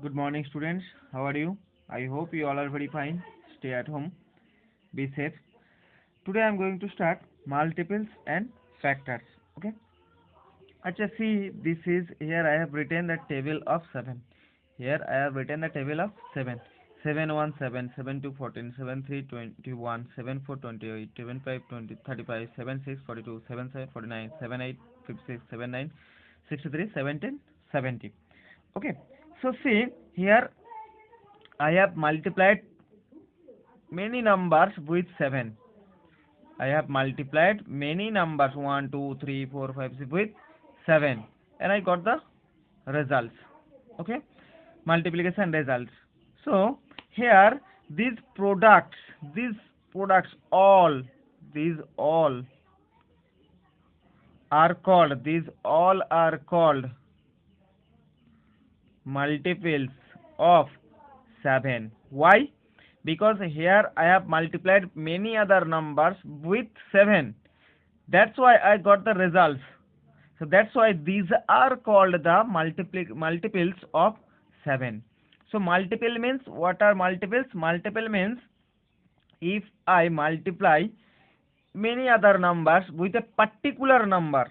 Good morning, students. How are you? I hope you all are very fine. Stay at home. Be safe. Today I am going to start multiples and factors. Okay. Acha, see, this is here I have written the table of 7. Here I have written the table of 7. 7 1 7, 7 2 14, 7 3 21, 7 4 28, 7 5 20, 35, 7 6 42, 7 7 49, 7 8 56, 7 9 63, 17 70. Okay. So see here I have multiplied many numbers with 7. I have multiplied many numbers 1, 2, 3, 4, 5, 6 with 7 and I got the results. Okay, multiplication results. So here these products all are called multiples of 7. Why? Because here I have multiplied many other numbers with 7. That's why I got the results. So that's why these are called the multiples of 7. So multiple means, what are multiples? Multiple means if I multiply many other numbers with a particular number.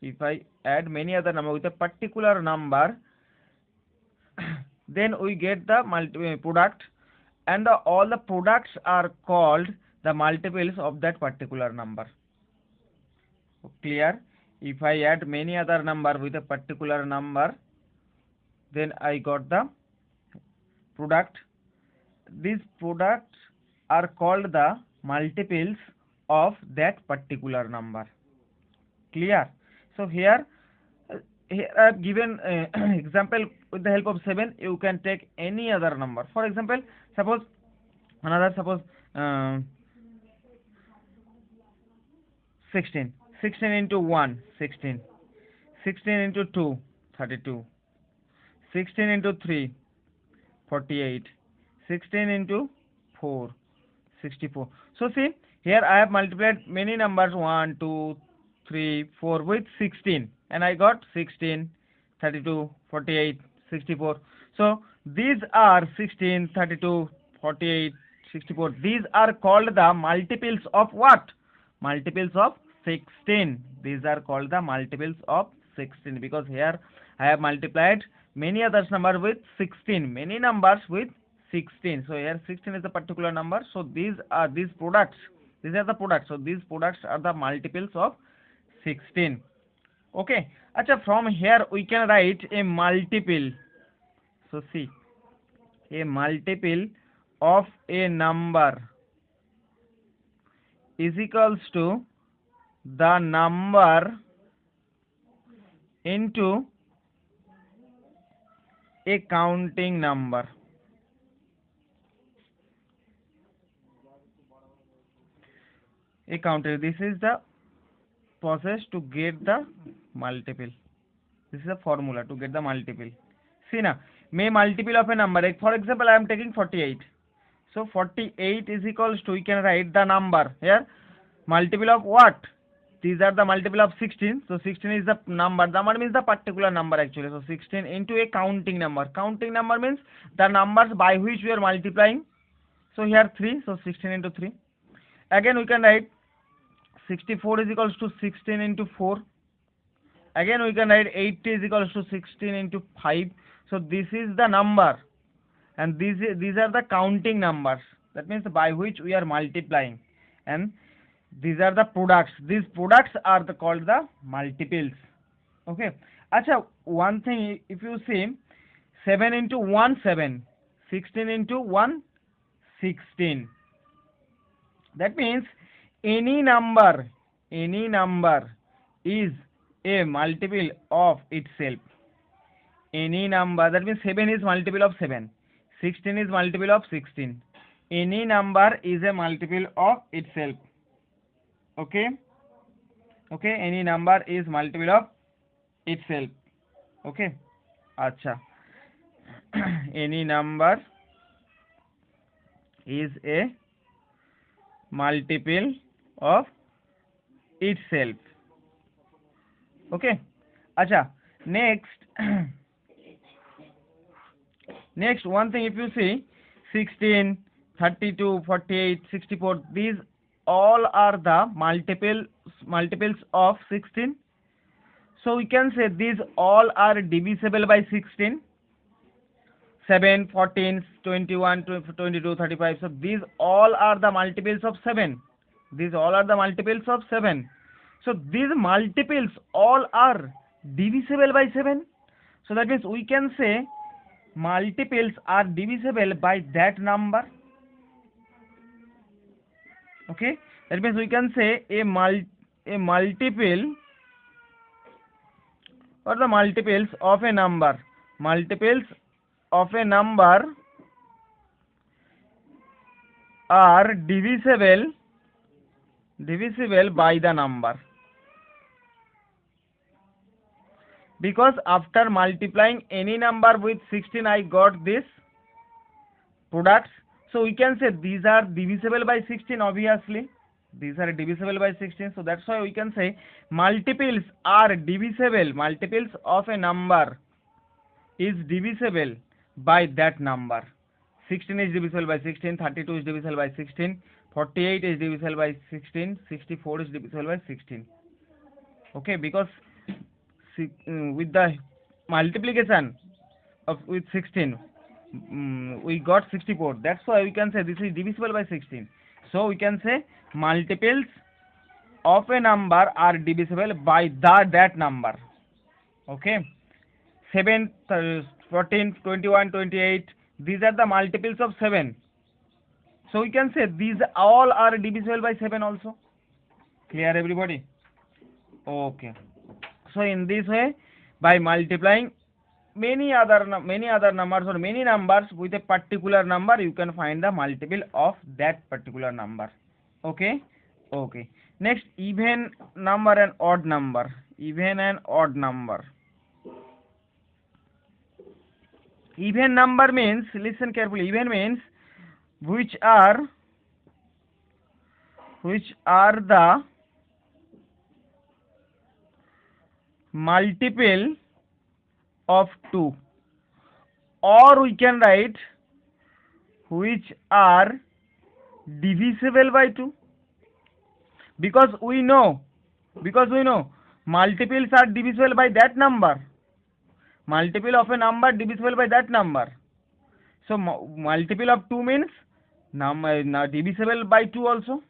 If I add many other number with a particular number, then we get the product, and all the products are called the multiples of that particular number. Clear? If I add many other number with a particular number, then I got the product. These products are called the multiples of that particular number. Clear? So here I have given example with the help of 7. You can take any other number. For example, suppose uh, 16. 16 into 1, 16. 16 into 2, 32. 16 into 3, 48. 16 into 4, 64. So see, here I have multiplied many numbers 1, 2, 3, 4 with 16 and I got 16, 32, 48, 64. So these are 16, 32, 48, 64. These are called the multiples of what? Multiples of 16. These are called the multiples of 16 because here I have multiplied many others number with 16. Many numbers with 16. So here 16 is a particular number. So these are products. These are the products. So these products are the multiples of 16. Okay. Acha, from here we can write a multiple. So see, a multiple of a number is equals to the number into a counting number. A counter. This is the process to get the multiple. This is a formula to get the multiple. See now, may multiple of a number. Like for example, I am taking 48. So 48 is equals to, we can write the number here. Multiple of what? These are the multiple of 16. So 16 is the number. Number means the particular number actually. So 16 into a counting number. Counting number means the numbers by which we are multiplying. So here 3. So 16 into 3. Again we can write 64 is equals to 16 into 4. Again we can write 80 is equals to 16 into 5. So this is the number, and these are the counting numbers. That means by which we are multiplying, and these are the products. These products are called the multiples. Okay. Acha, one thing, if you see 7 into 1, 7. 16 into 1, 16. That means any number is a multiple of itself. Any number, that means 7 is multiple of 7. 16 is multiple of 16. Any number is a multiple of itself. Okay. Okay. Any number is multiple of itself. Okay. Acha. Any number is a multiple of itself. Okay. Acha, next Next, one thing, if you see 16, 32, 48, 64, these all are the multiples of 16. So we can say these all are divisible by 16. 7, 14, 21, 22, 35. So these all are the multiples of 7. These all are the multiples of 7. So these multiples all are divisible by 7. So that means we can say multiples are divisible by that number. Okay, that means we can say a multiple or the multiples of a number. Multiples of a number are divisible by the number, because after multiplying any number with 16 I got this products. So we can say these are divisible by 16. Obviously these are divisible by 16, so that's why we can say multiples are divisible. Multiples of a number is divisible by that number. 16 is divisible by 16, 32 is divisible by 16, 48 is divisible by 16, 64 is divisible by 16. Okay, because with the multiplication of with 16 we got 64. That's why we can say this is divisible by 16. So we can say multiples of a number are divisible by that number. Okay, 7, 14, 21, 28, these are the multiples of 7. So we can say these all are divisible by 7 also. Clear everybody? Okay. So in this way, by multiplying many other numbers or many numbers with a particular number, you can find the multiple of that particular number. Okay. Okay. Next, even number and odd number. Even and odd number. Even number means, listen carefully, even means which are the multiple of 2, or we can write which are divisible by 2, because we know multiples are divisible by that number. Multiple of a number divisible by that number. So multiple of 2 means divisible by 2 also.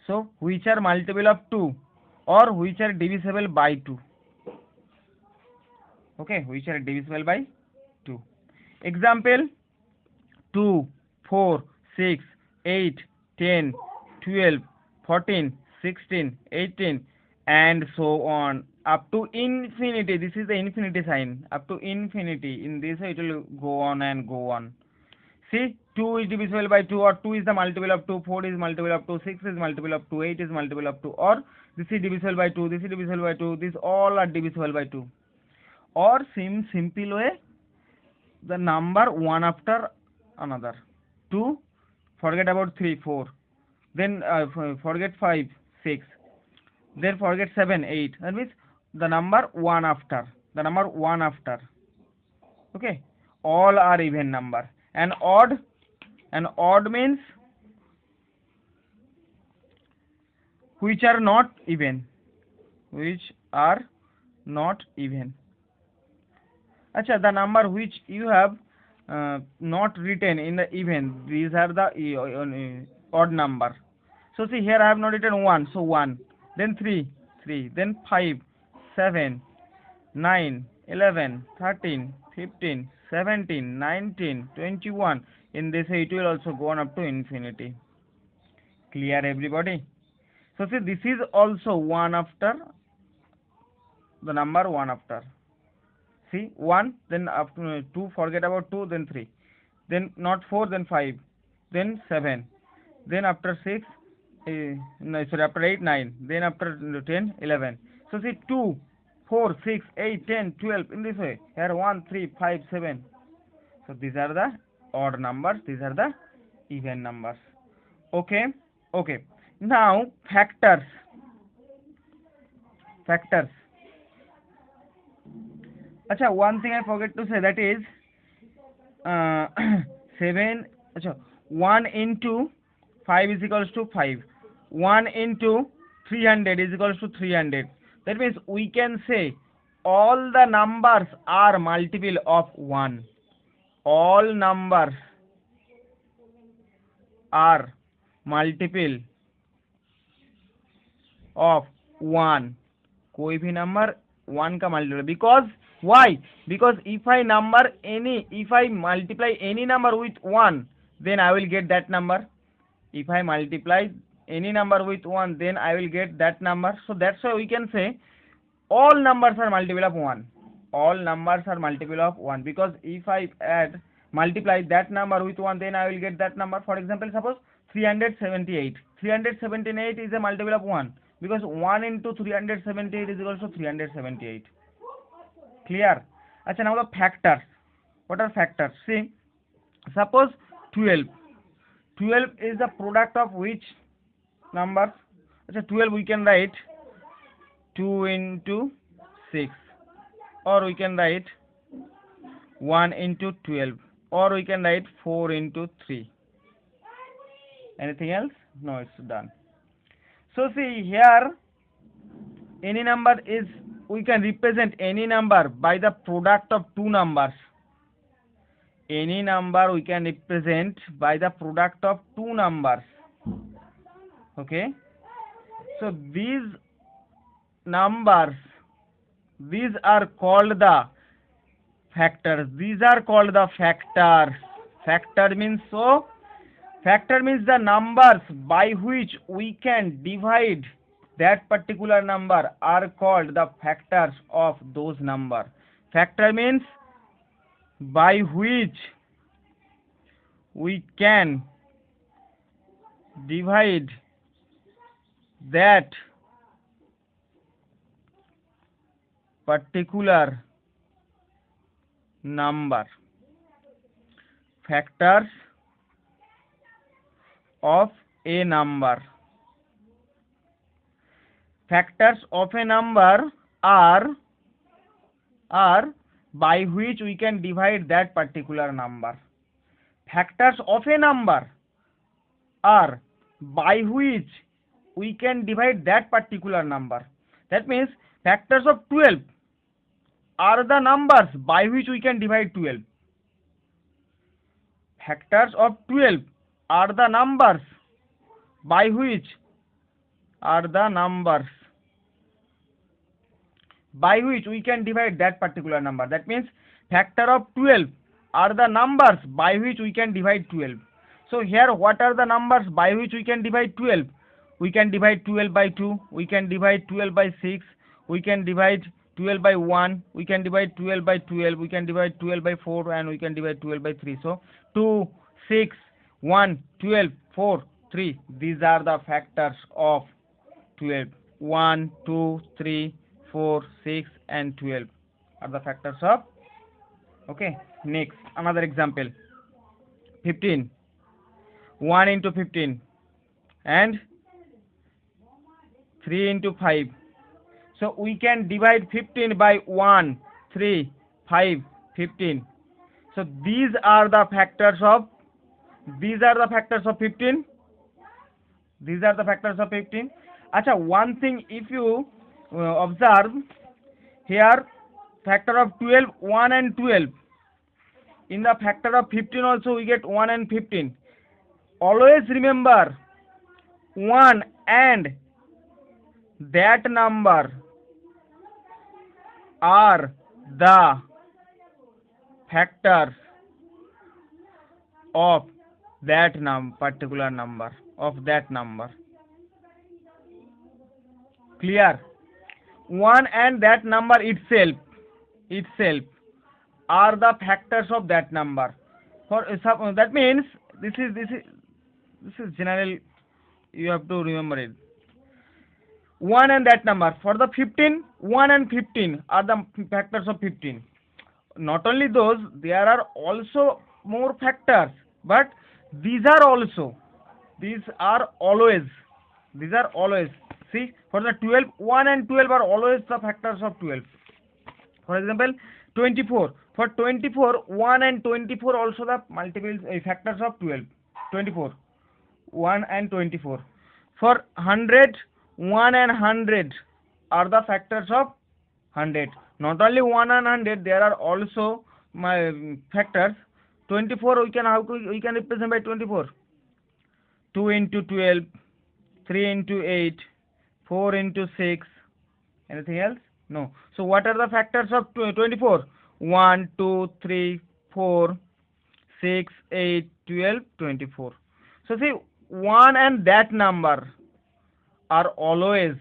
So which are multiple of 2 or which are divisible by 2. Okay, which are divisible by 2. Example: 2, 4, 6, 8, 10, 12, 14, 16, 18, and so on up to infinity. This is the infinity sign, up to infinity. In this way it will go on and go on. See, 2 is divisible by 2, or 2 is the multiple of 2, 4 is multiple of 2, 6 is multiple of 2, 8 is multiple of 2, or this is divisible by 2, this is divisible by 2, these all are divisible by 2. Or simple way, the number one after another. 2, forget about 3, 4, then forget 5, 6, then forget 7, 8. That means the number one after, okay, all are even number. And odd means which are not even. Acha, the number which you have not written in the even, these are the odd number. So see, here I have not written 1, so 1, then 3, then 5, 7, 9, 11, 13, 15, 17, 19, 21. In this way it will also go on up to infinity. Clear everybody? So see, this is also 1 after the number 1 after. See, 1, then after 2, forget about 2, then 3, then not 4, then 5, then 7, then after 6, after 8, 9, then after 10, 11. So see, 2, 4, 6, 8, 10, 12, in this way. Here 1, 3, 5, 7. So these are the odd numbers, these are the even numbers. Okay. Okay. Now factors. Acha, one thing I forget to say, that is 7, अच्छा 1 into 5 is equals to 5. 1 into 300 is equals to 300. That means we can say all the numbers are multiple of 1. All numbers are multiple of 1. कोई भी number 1 का multiple, because why? Because if I multiply any number with 1, then I will get that number. If I multiply any number with 1, then I will get that number. So that's why we can say all numbers are multiple of 1. All numbers are multiple of 1, because if I multiply that number with 1, then I will get that number. For example, suppose 378. 378 is a multiple of 1, because 1 into 378 is equal to 378. Clear? Achha, now the factors. What are factors? See, suppose 12. 12 is the product of which numbers? Achha, 12 we can write 2 into 6, or we can write 1 into 12, or we can write 4 into 3. Anything else? No, it's done. So see here, any number is, we can represent any number by the product of two numbers. Any number we can represent by the product of two numbers. Okay. So these numbers, these are called the factors. These are called the factors. Factor means the numbers by which we can divide that particular number are called the factors of those number. Factor means by which we can divide that particular number. Factors of a number. Factors of a number are by which we can divide that particular number. Factors of a number are by which we can divide that particular number. That means factors of 12 are the numbers by which we can divide 12. Factors of 12 are the numbers by which we can divide that particular number. That means factor of 12 are the numbers by which we can divide 12. So here, what are the numbers by which we can divide 12? We can divide 12 by 2, we can divide 12 by 6, we can divide 12 by 1, we can divide 12 by 12, we can divide 12 by 4, and we can divide 12 by 3. So 2, 6, 1, 12, 4, 3. These are the factors of 12. 1, 2, 3, 4, 6, and 12 are the factors of. Okay. Next, another example. 15. 1 into 15 and 3 into 5. So we can divide 15 by 1, 3, 5, 15. So these are the factors of 15. These are the factors of 15. Acha, one thing, if you observe here, factor of 12, 1 and 12. In the factor of 15 also we get 1 and 15. Always remember, 1 and that number are the factors of that particular number, of that number. Clear? 1 and that number itself are the factors of that number. For that means this is general. You have to remember it. 1 and that number. For the 15, 1 and 15 are the factors of 15. Not only those, there are also more factors, but these are always. See, for the 12, 1 and 12 are always the factors of 12. For example, 24. For 24, 1 and 24 also the multiples factors of 12. 24, 1 and 24. For 100, 1 and 100 are the factors of 100. Not only 1 and 100, there are also my factors. 24 we can represent by 24. 2 into 12, 3 into 8, 4 into 6. Anything else? No. So what are the factors of 24? 1, 2, 3, 4, 6, 8, 12, 24. So see, 1 and that number are always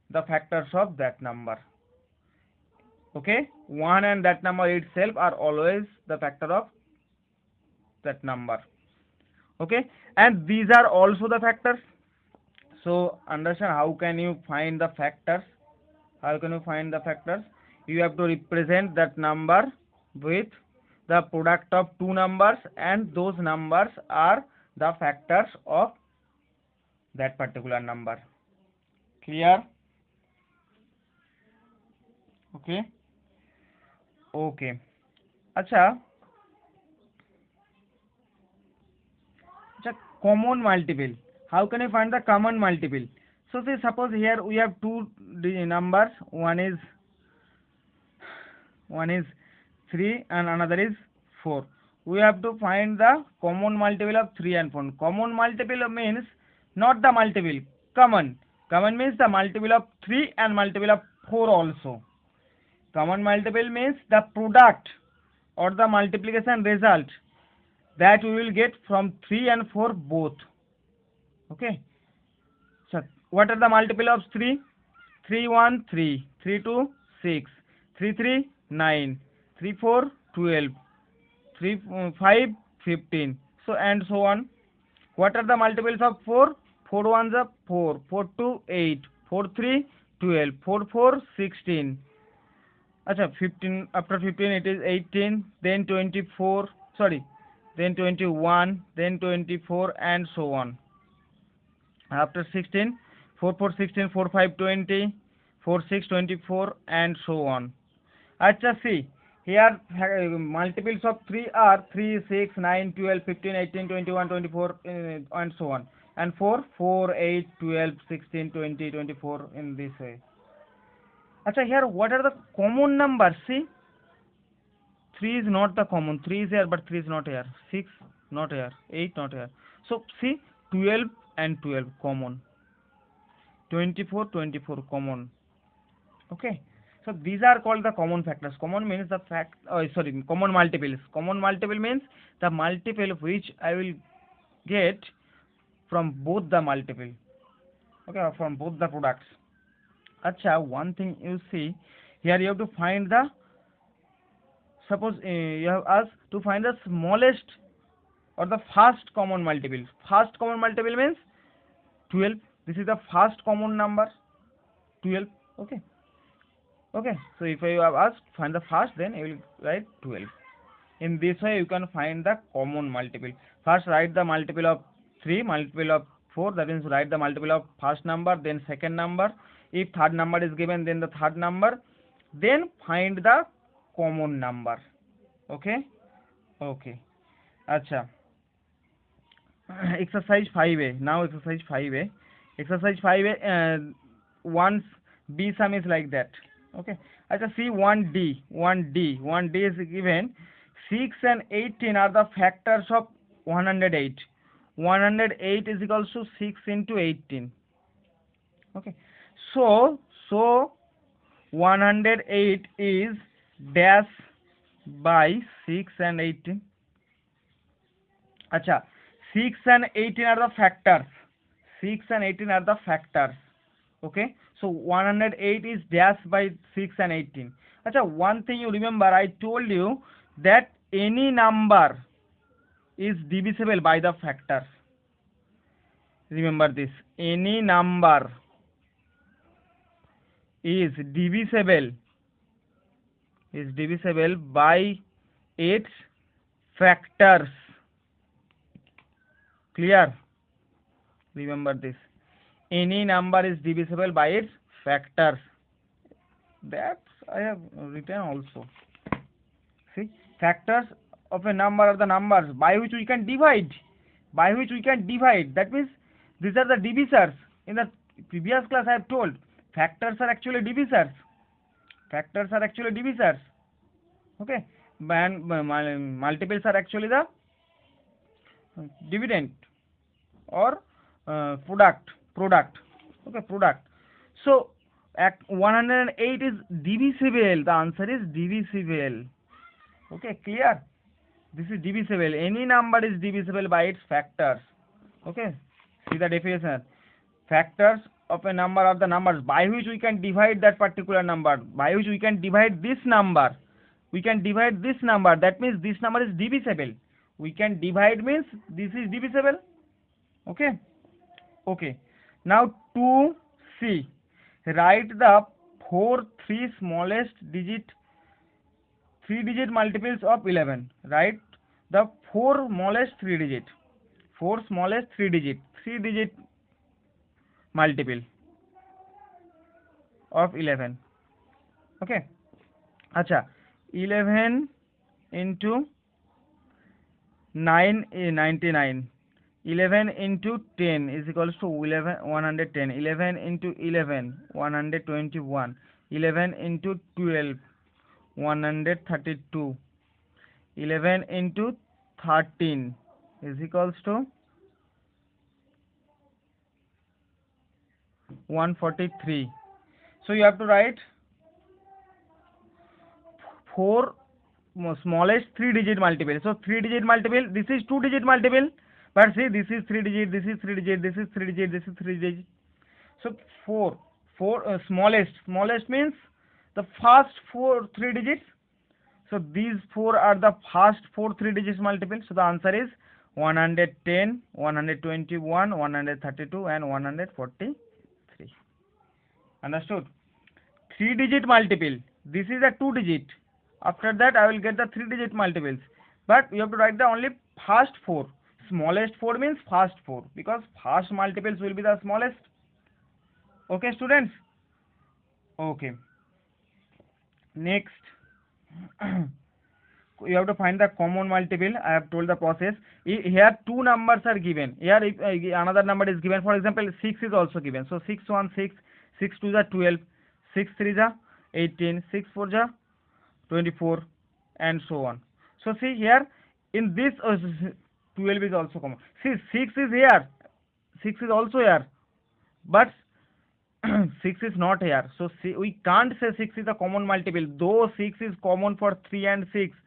the factors of that number. Okay? 1 and that number itself are always the factor of that number. Okay? And these are also the factors. So understand how can you find the factors? How can you find the factors? You have to represent that number with the product of two numbers, and those numbers are the factors of that particular number. Clear? Okay. Okay. Acha, common multiple. How can you find the common multiple? So say suppose here we have two numbers. One is 3 and another is 4. We have to find the common multiple of 3 and 4. Common multiple means not the multiple, common. Common means the multiple of 3 and multiple of 4 also. Common multiple means the product or the multiplication result that we will get from 3 and 4 both. Okay. So what are the multiple of 3? 3 1 3, 3 2 6, 3 3 9, 3 4 12, 3 5 15. So and so on. What are the multiples of 4? 4 1s are 4, 4 2 8, 4 3 12, 4 4 16. Acha, 15, after 15 it is 18, then 24, sorry, then 21, then 24 and so on. After 16, 4 4 16, 4 5 20, 4 6 24 and so on. Acha, see, here multiples of 3 are 3, 6, 9, 12, 15, 18, 21, 24 and so on. And 4, 4, 8, 12, 16, 20, 24 in this way. Acha, here what are the common numbers? See, 3 is not the common. 3 is here but 3 is not here. 6 not here. 8 not here. So see, 12 and 12 common. 24, 24 common. Okay. So these are called the common factors. Common means the common multiples. Common multiple means the multiple which I will get from both the multiple. Okay, from both the products. Acha, one thing you see, here you have to find the, suppose you have asked to find the smallest or the first common multiple. First common multiple means 12. This is the first common number, 12. Okay. Okay. So if you have asked find the first, then you will write 12. In this way you can find the common multiple. First write the multiple of 3, multiple of 4, that means write the multiple of first number, then second number. If third number is given, then the third number. Then find the common number. Okay. Okay. Acha. Exercise 5a. Now exercise 5a. Exercise 5a, once B sum is like that. Okay. Acha, see 1D. 1D is given. 6 and 18 are the factors of 108. 108 is equals to 6 into 18. Okay. So 108 is dash by 6 and 18. Acha, 6 and 18 are the factors. 6 and 18 are the factors. Okay. So 108 is dash by 6 and 18. Acha, one thing you remember, I told you that any number is divisible by the factors. Remember this. Any number is divisible by its factors. Clear? Remember this. Any number is divisible by its factors. That I have written also. See, Factors of a number are the numbers by which we can divide. By which we can divide. That means these are the divisors. In the previous class I have told factors are actually divisors. Factors are actually divisors. Okay. And multiples are actually the dividend or product. Okay, product. So 108 is divisible. The answer is divisible. Okay, clear? This is divisible. Any number is divisible by its factors. Okay, see the definition. Factors of a number are the numbers by which we can divide that particular number, by which we can divide this number. We can divide this number. That means this number is divisible. We can divide means this is divisible. Okay. Okay. Now 2C. Write the 3 smallest digit 3-digit multiples of 11. Write the 4 smallest 3-digit. 4 smallest 3-digit multiple of 11. Okay. Acha. 11 into 9 is 99. 11 into 10 is equals to 110. 11 into 11 121. 11 into 12 132. 11 into 13 is equals to 143. So you have to write 4 smallest 3-digit multiple. So 3-digit multiple, this is 2-digit multiple, but see this is 3-digit, this is 3-digit, this is 3-digit, this is 3-digit. So 4 smallest means the first 4 3 digits. So these 4 are the first 4 3-digit multiple. So the answer is 110, 121, 132 and 143. Understood? 3-digit multiple. This is a 2-digit. After that I will get the 3-digit multiples. But you have to write the only first 4. Smallest 4 means first 4 because first multiples will be the smallest. Okay, students? Okay. Next, you have to find the common multiple. I have told the process. Here 2 numbers are given. Here if another number is given, for example 6 is also given. So 6 1 6, 6 2 is 12, 6 3 is 18, 6 4 is 24 and so on. So see here in this 12 is also common. See 6 is here, 6 is also here, but 6 is not here. So see, we can't say 6 is a common multiple, though 6 is common for 3 and 6,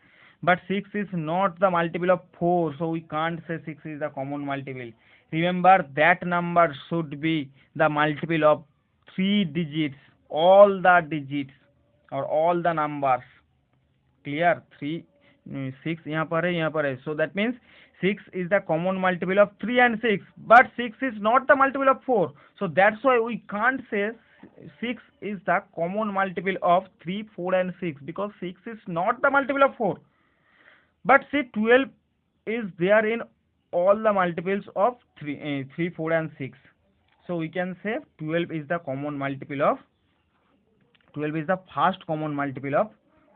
but 6 is not the multiple of 4, so we can't say 6 is the common multiple. Remember that number should be the multiple of 3 digits, all the digits or all the numbers. Clear? 6 यहाँ पर है. So that means 6 is the common multiple of 3 and 6, but 6 is not the multiple of 4. So that's why we can't say 6 is the common multiple of 3, 4 and 6 because 6 is not the multiple of 4. But see 12 is there in all the multiples of 3, 4 and 6. So we can say 12 is the common multiple of 12 is the first common multiple of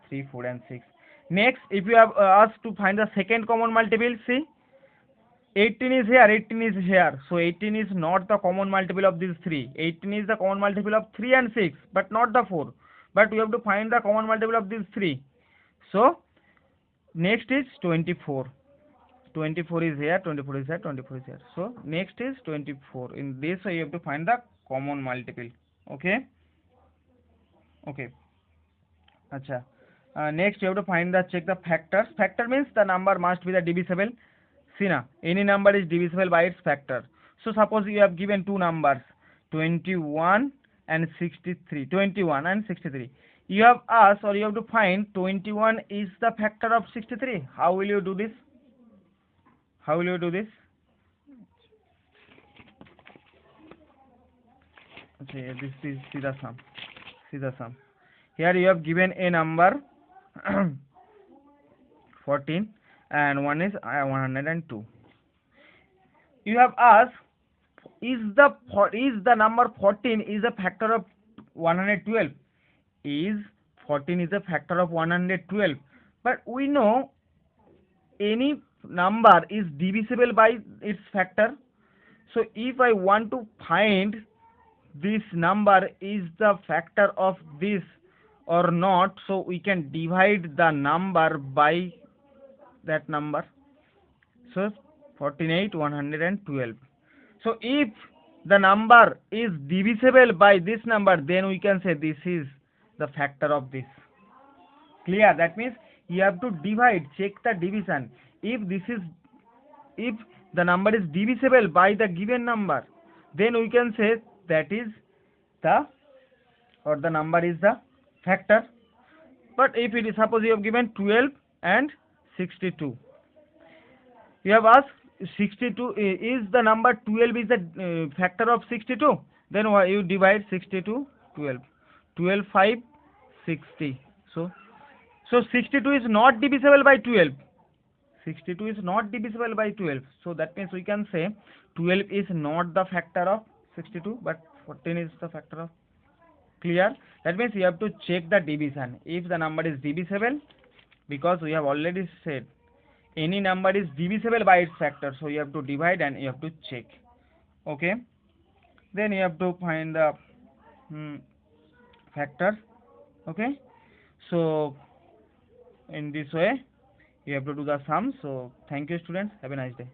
3, 4 and 6. Next, if you have asked to find the second common multiple, see 18 is here, 18 is here. So 18 is not the common multiple of these 3. 18 is the common multiple of 3 and 6, but not the 4. But we have to find the common multiple of these 3. So next is 24. 24 is here, 24 is here, 24 is here. So next is 24. In this way you have to find the common multiple. Okay. Okay. Acha. Next you have to find the check the factors. Factor means the number must be the divisible. See now, any number is divisible by its factor. So suppose you have given 2 numbers 21 and 63. 21 and 63. You have asked or you have to find 21 is the factor of 63. How will you do this? How will you do this? Okay, this is see the sum. See the sum. Here you have given a number 14 and one is 102. You have asked is the number 14 is a factor of 112? Is 14 is a factor of 112? But we know any number is divisible by its factor. So if I want to find this number is the factor of this or not, so we can divide the number by that number. So 48 112. So if the number is divisible by this number, then we can say this is the factor of this. Clear? That means you have to divide, check the division. If the number is divisible by the given number, then we can say that is the or the number is the factor. But if it is, suppose you have given 12 and 62, you have asked 62 is the number 12 is the factor of 62, then you divide 62 12, 12 5 60. So 62 is not divisible by 12. 62 is not divisible by 12. So that means we can say 12 is not the factor of 62, but 14 is the factor of. Clear? That means you have to check the division. If the number is divisible, because we have already said any number is divisible by its factor, so you have to divide and you have to check. Okay? Then you have to find the factors. Okay? So in this way you have to do the sum. So thank you students, have a nice day.